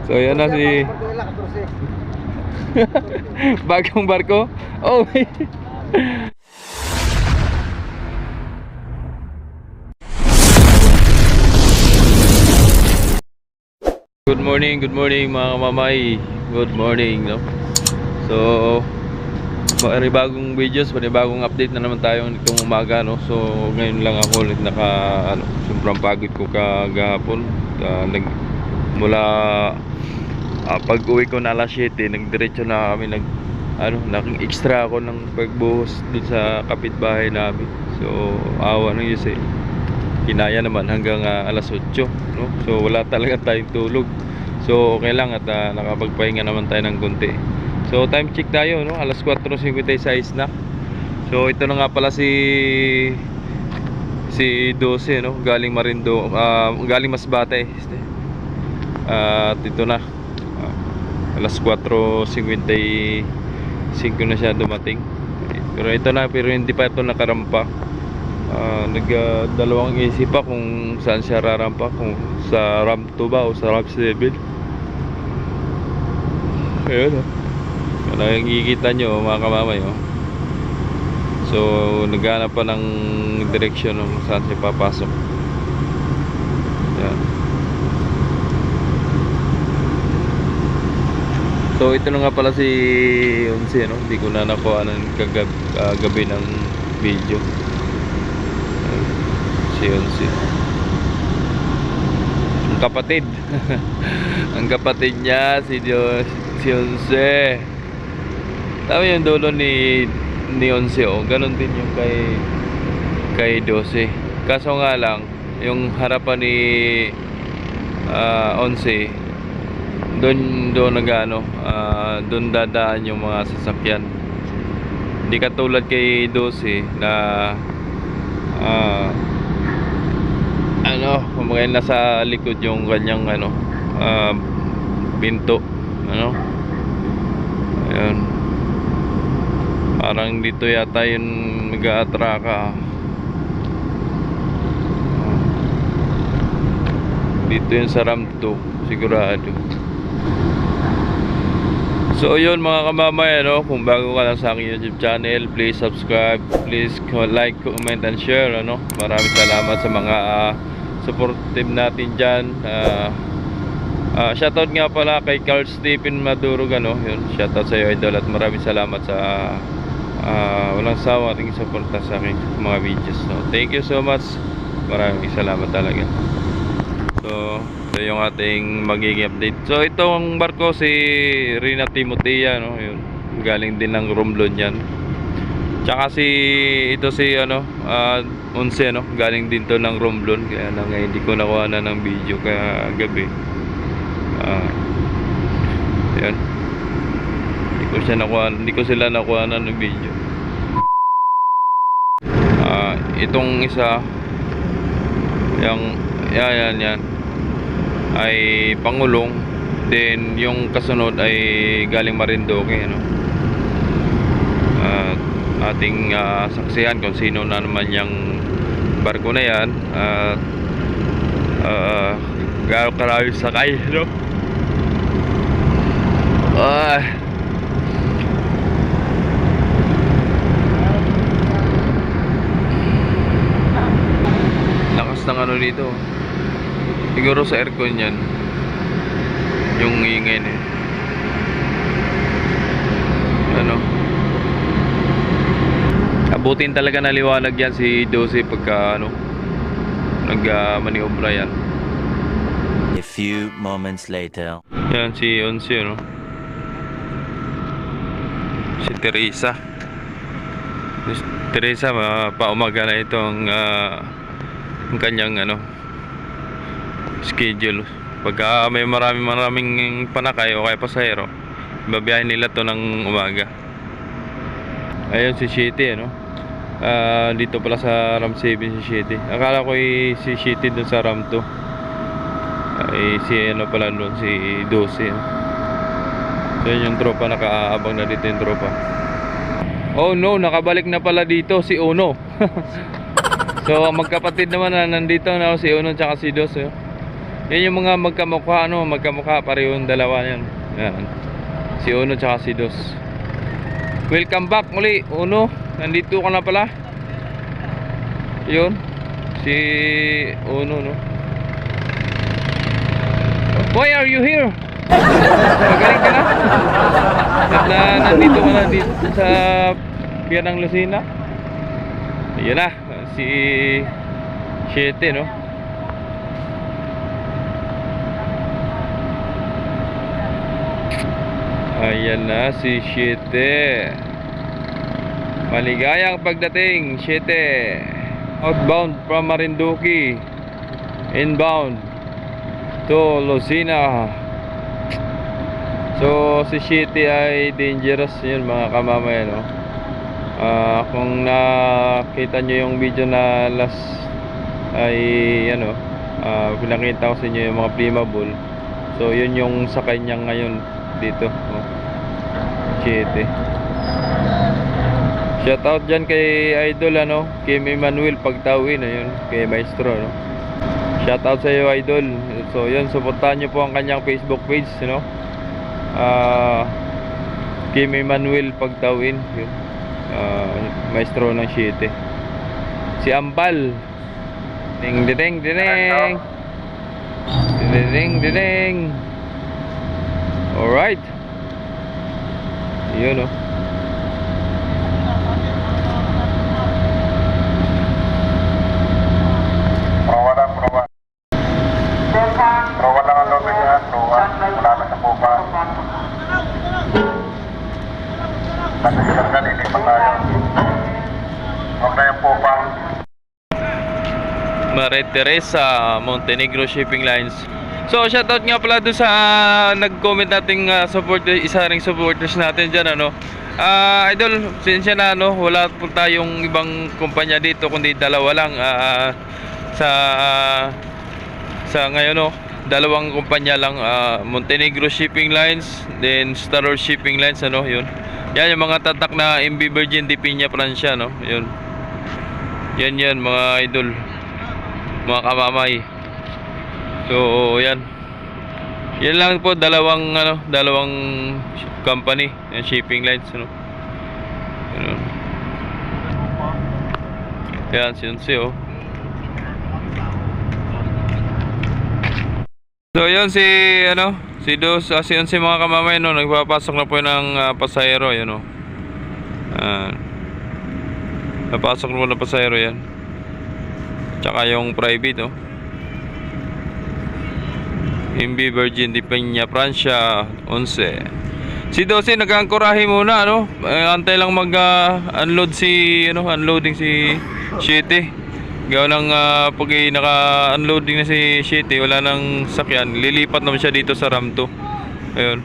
So yan na si bagong barko. Oh wait. Good morning mga mamay. Good morning, no? So bagong videos, bagong update na naman tayo nitong umaga, no? So ngayon lang ako ulit sobrang pagod ko kagahapon. Mula pag-uwi ko na alas 7, nagdiretso na kami naging extra ako ng pagbuhos dun sa kapitbahay namin. So awa ng Diyos kinaya naman hanggang alas 8, no? So wala talaga tayong tulog. So okay lang at nakapagpahinga naman tayo ng konti. So time check tayo, no? Alas 4:56 na. So ito na nga pala si 12, no? Galing Marinduque, galing Masbate. At ito na alas 4:55 na siya dumating. Pero hindi pa ito nakarampa. Nagdalawang isip pa kung saan siya rarampa, kung sa ramp 2 ba o sa ramp 7. Ayun, nakikita nyo mga kamamay, so naghanap pa ng direksyon kung saan siya papasok. Yan. So ito na nga pala si 11, no? Hindi ko na nakuha ng gabi ng video. Si 11, ang kapatid. Ang kapatid niya si 11. Tama yung dulo ni 11, ganon din yung kay 12. Kaso nga lang yung harapan ni 11, doon doon dadaan yung mga sasakyan. Hindi katulad kay 12 na kumbaga nasa likod yung kanyang pinto, ayun, parang dito yata yung nag-aatraka. Dito yung sa ramp 2 sigurado. So yun mga kamamay, kung bago ka lang sa aking YouTube channel, please subscribe, please like, comment and share, maraming salamat sa mga supportive natin dyan. Shoutout nga pala kay Carl Stephen Madurog, yun, shoutout sa iyo idol, at maraming salamat sa walang sawa ating suporta sa aking mga videos, thank you so much, maraming salamat talaga. So ito yung ating magiging update. So itong barko si Rina Timotea, yun, galing din ng Romblon yan. Tsaka ito si 11, galing din to ng Romblon. Kaya lang hindi ko nakuha na ng video kagabi. Yan. Hindi ko sila nakuha na ng video. Itong isa yan ay Pangulong, then yung kasunod ay galing Marinduque, ating saksihan kung sino na naman yung barko na yan, gaano karami sakay, lakas ng dito. Siguro sa aircon yan yung ingay na abutin talaga na liwanag yan si 12 pagka nag-maniobra yan. A few moments later. Yan si 11, si Teresa. Paumaga na itong ang kanyang schedule. Pagka may maraming panakay o kaya pasahero, babiyahin nila to ng umaga. Ayun si Shitty, dito pala sa ramp 7 si Shitty. Akala ko si Shitty dun sa ramp 2 ay si pala dun, si 12, So yun yung tropa, nakaabang na dito yung tropa. Oh no, nakabalik na pala dito si Uno. So magkapatid naman na nandito si Uno tsaka si 12. Yan yung mga magkamukha, ano, magkamukha pareho yung dalawa yan. Yan. Si Uno tsaka si Dos. Welcome back muli, Uno. Nandito ka na pala. Yun. Si Uno, no. Why are you here? Magaling ka na? At nandito ka na dito sa Pier ng Lucena. Ayan na, si 7, no? Ayan na si 7. Maligayang pagdating, 7. Outbound from Marinduque, inbound to Lucena. So si 7 ay dangerous yun mga kamamay, no? Kung nakita nyo yung video na last ay ano, pinakita ko sa inyo yung mga flammable. So yun yung sa kanya ngayon dito, oh. 7. Shout out dyan kay Idol, ano, kay Emmanuel Pagtawin, ayun, kay Maestro, no? Shout out sa iyo, Idol. So yun, suportahan nyo po ang kanyang Facebook page, no? Kay Emmanuel Pagtawin, yun. Maestro ng 7. Si Ambal, ding ding ding ding ding. Alright. Yun, oh. Prowa lang ang lobby niya. Prowa. Wala na sa pupa. Nagsisigil ka, lilipat tayo. Huwag na yung pupa. Maria Teresa, Montenegro Shipping Lines. So shoutout nga pala doon sa nag-comment nating isa ring supporters natin dyan, ano. Idol, sinsya na, ano, wala po tayong ibang kumpanya dito kundi dalawa lang. Sa ngayon, no, dalawang kumpanya lang, Montenegro Shipping Lines, then Star Wars Shipping Lines, ano, yun. Yan yung mga tatak na MB Virgin de Piña Francia, no, yun. Yan mga idol, mga kamamay. So yan. Yan lang po, dalawang company, yung shipping lines, ano. Ganun. Yan, oh. So yun si Dos, si mga kamamay, no, nagpapasok na po ng pasahero, yun, no. Napasok na po ng pasahero yan. Tsaka yung private, no. MB Virgin de Piña Francia 11. Si 12 nag-angkorahe muna, ano. Antay lang mag-unload unloading si 7. Gawa ng pag naka-unloading na si 7, wala nang sakyan, lilipat naman siya dito sa RAM 2. Ayun.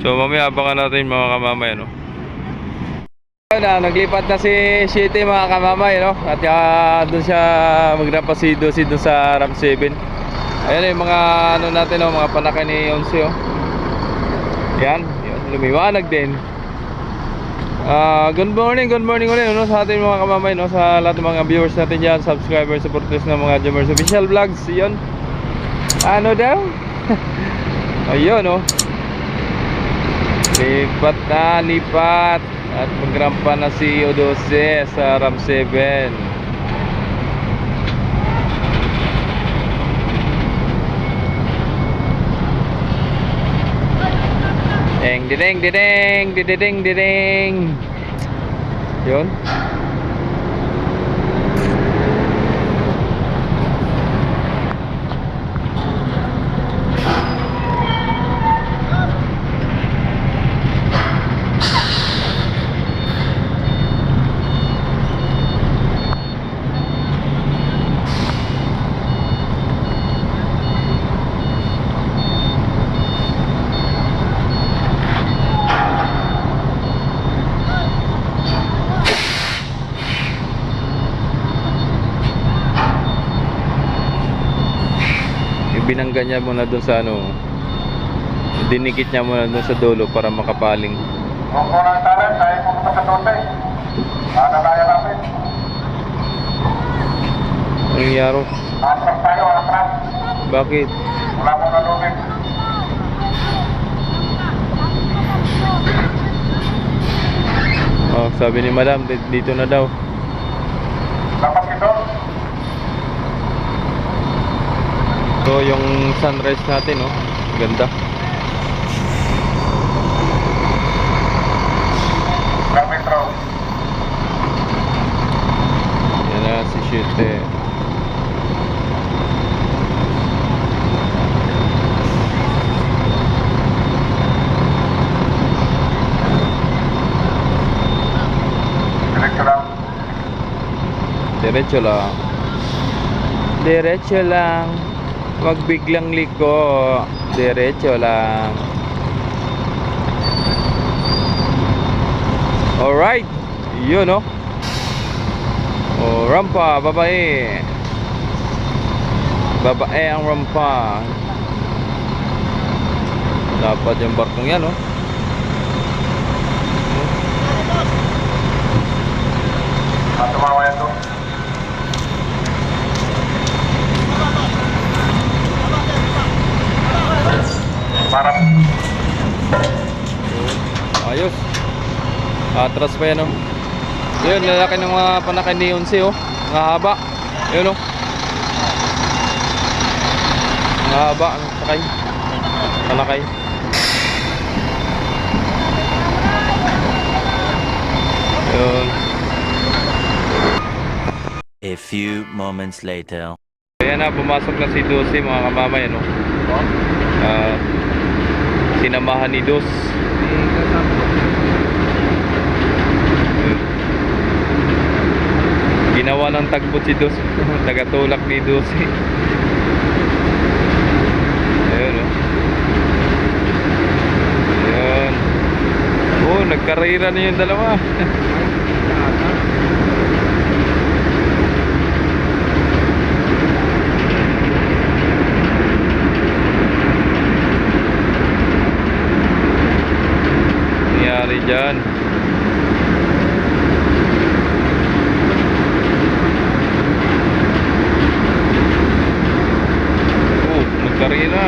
So mamaya abangan natin mga kamamay, ano. Naglipat na si 7 mga kamamay, no. At doon siya magrampa si 12 doon sa RAM 7. Ayan yung mga natin, no, mga panakay ni 11, oh. Yan, lumiwanag din. Good morning ulit, no, sa ating mga kamamay, no, sa lahat ng mga viewers natin dyan, subscribers, supporters ng mga Jammers Official Vlogs. Yun, ano daw? Ayun, no. Lipat at magrampa na si O12 sa RAM 7. Ding. Yun. Binangga niya muna doon sa dinikit niya muna doon sa dulo para makapaling. Kung kulang tayo, tayo pumunta sa 12. Kaya namin. Anong nangyari? Atras tayo, atras. Bakit? Wala pong nalubig. Oh, sabi ni madam, dito na daw. Dapat ito. So, yung sunrise natin, oh. Ganda. Grabe ito. Yan na si Shute. Diretso lang. Diretso lang. Diretso lang. Wag biglang liko. Diretso lang. Alright. Yun, no? Oh, rampa. Babae. Babae ang rampa. Dapat yung barkong yan, no? Tumawa yan to. Parang Ayos. Atras pa yan, oh. Yun, lalaki ng mga panakay ni Unsi, oh. Ang haba. Yun, oh. Ang haba ang sakay. Panakay. Yun. A few moments later. Ayan na, pumasok na si Dosi, mga kamamay, ano? Sinamahan ni Dos. Ginawa ng tagbot si Dos. Tagatulak ni Dosi. Ayun, oh. Ayun. Oh, nagkarera na yung dalawa. Nangyari dyan. Oh, nagkarera.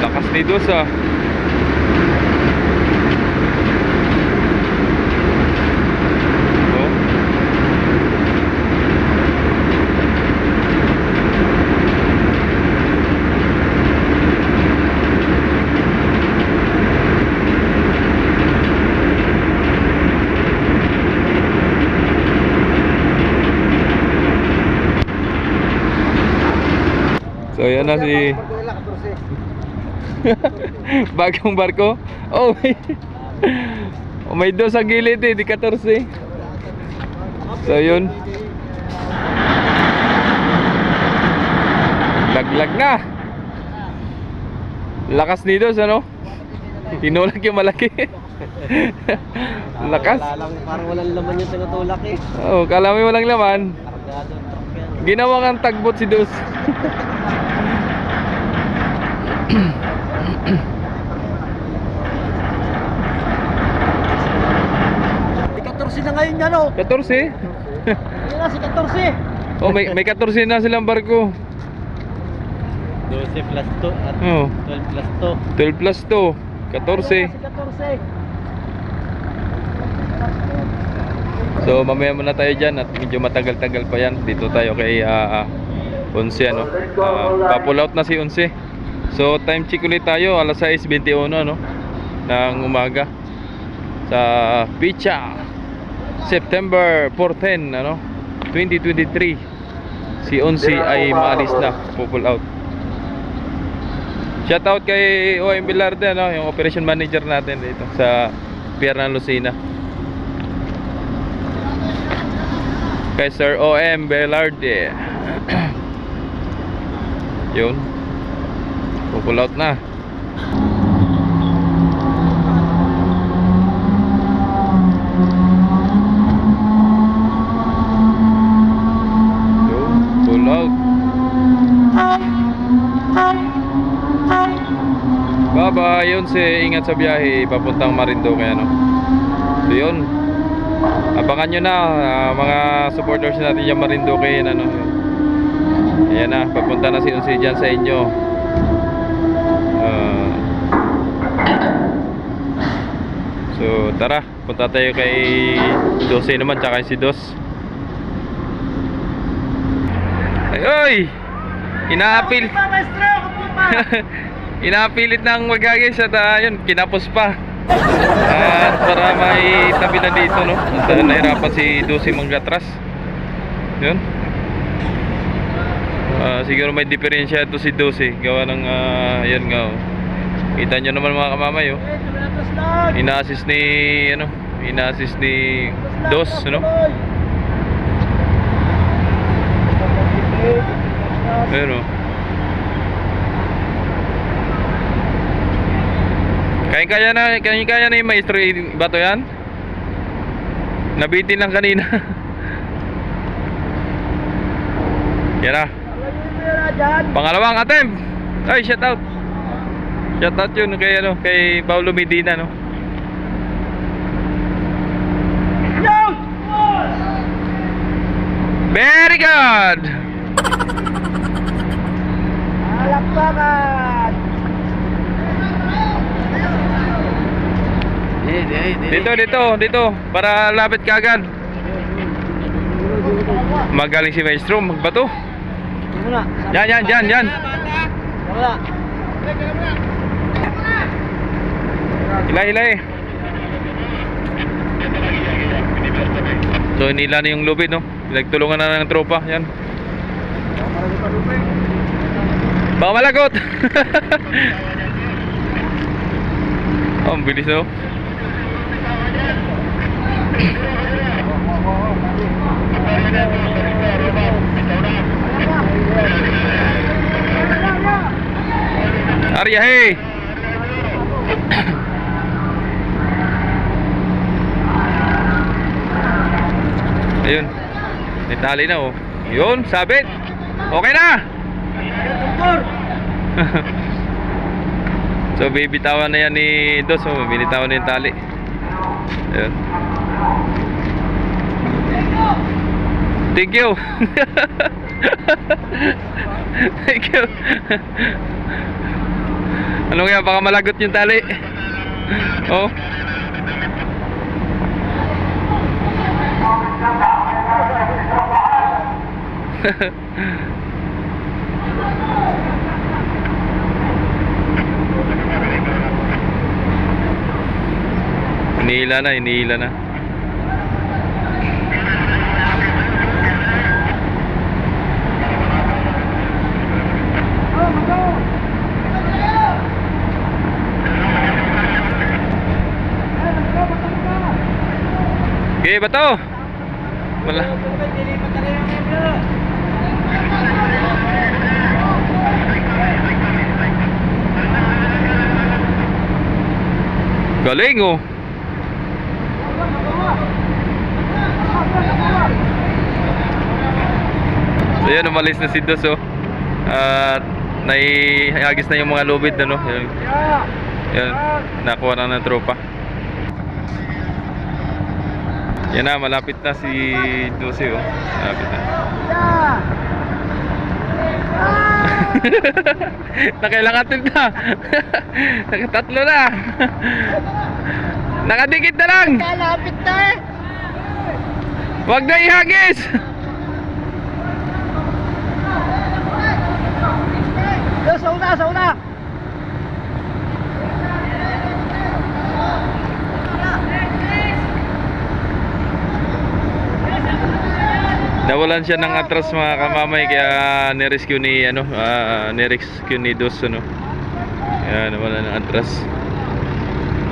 Lakas ni Dos, ah. Oh. So yan na si bagong barko. Oh, may dos sa gilid, eh, di 14. So yun. Laglag na. Lakas ni Dos, ano? Tinulak yung malaki. Lakas. Parang walang laman yung tinutulak eh. Oh, kala mo walang laman. Kargado ang truck yan. Ginawa kang tagbot si Dos. Si 14 na ngayon yan oh. 14? Yan na si 14. Oh, may 14 na silang barko. 12 plus 2 at Oh, 12 plus 2. 12 plus 2, 14. Si 14. So mamaya muna tayo dyan at medyo matagal-tagal pa yan. Dito tayo kay Unsi, ano? Pa-pull out na si Unsi. So time check ulit tayo, alas 6:21, ano? Ng umaga sa Picha, September 14, ano? 2023. Si Unsi ay maalis na, pull out. Shoutout kay OM Bilarde, ano? Yung operation manager natin dito sa Pier ng Lucena. Kay Sir OM Belarde. Yun, pull out na. Yun, pull out. Bye bye. Yun, ingat sa biyahe papuntang Marinduque, ano. So yun, Abangan nyo na mga supporters natin dyan Marinduque yun, ano. Ayan na, papunta na si Unsi dyan sa inyo. So tara, punta tayo kay Dose naman, tsaka si Dos. Ay, oy! Inaapil. Inaapilit ng magagay sa yun, kinapos pa. Para may tabi na dito, no? At nahirapan si Dose manggatras. Yun. Siguro may diferensya ito si Dose, gawa ng yan nga, oh. Kita nyo naman mga kamamay, oh. Ina-assist ni ano, ina-assist ni Dos, no? Ayun, oh. Kaya na yung maestro bato yan. Nabitin lang kanina. Yan na. Pangalawang attempt. Ay, shout out. Shout out yun kay ano, kay Paulo Medina, no. Very good. Alakpakan. Dito para lapit ka agad. Magaling si Maestro magbato. Muna. Yan. Wala. Hilay. So nila na yung lubid, no. Pinagtulungan na ng tropa. Yan. Baka malagot. Oh, ang bilis, no. Arya, hey. Ayun. Itali na, oh. Yun, sabit. Okay na. So bibitawan na yan ni Dos, oh. Binitawan na yung tali. Ayun. Thank you. Thank you. Ano kaya, baka malagot yung tali. Oh. Hinihila na. Okay, bato. Wala. Galing, oh. So yan, umalis na si Dos, oh. At naihagis na yung mga lubid, ano. Yan, nakuha na ng tropa. Yan na, malapit na si Dose, oh. Malapit na. Nakailangatin na. Nakatatlo na. Nakadikit na lang. Kalapit na eh. Wag na ihagis. Sa una. Nawalan siya ng atras mga kamamay, kaya nirescue ni ano, nirescue ni Dos, ano. Kaya nawalan ng atras.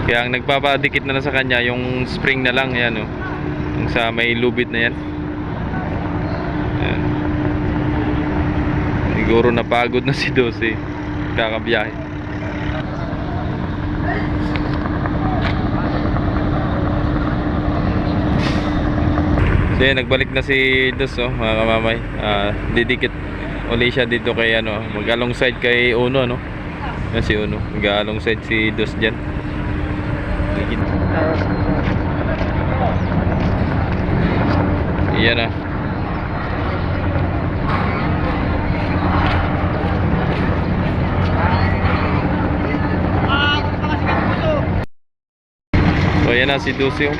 Kaya ang nagpapadikit na lang sa kanya yung spring na lang, yan, oh. Yung sa may lubid na yan. Ayan. Siguro napagod na si Dos, eh. Kakabiyahe. So yan, nagbalik na si Dos, oh, mga kamamay. Didikit uli siya dito kay ano, mag-alongside kay Uno, no. Yan si Uno, mag-alongside si Dos dyan. Dikit. Yan na. So yan na si Dusyo.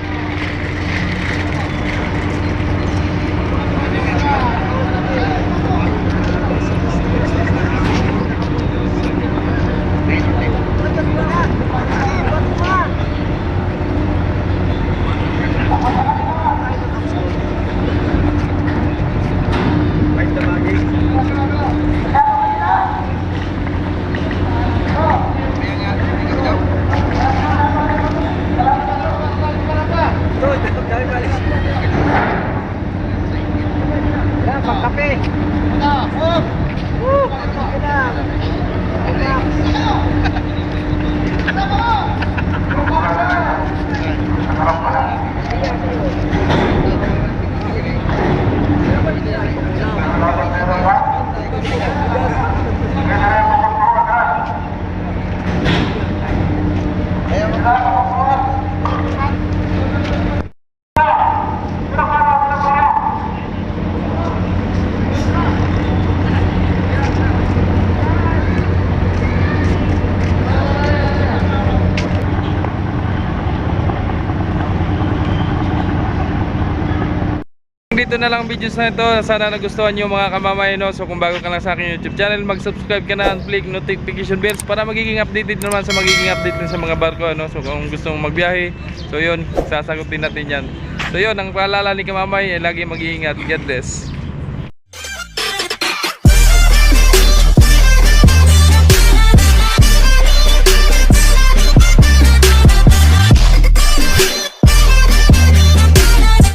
Yan, pagkape. Dito na lang ang videos na ito. Sana nagustuhan nyo mga kamamay, no? So kung bago ka lang sa aking YouTube channel, mag-subscribe ka na and click notification bells para magiging updated naman sa magiging update din sa mga barko, ano? So kung gusto mong magbiyahe, so yun, sasagutin natin yan. So yun, ang paalala ni kamamay ay lagi mag-iingat. God bless.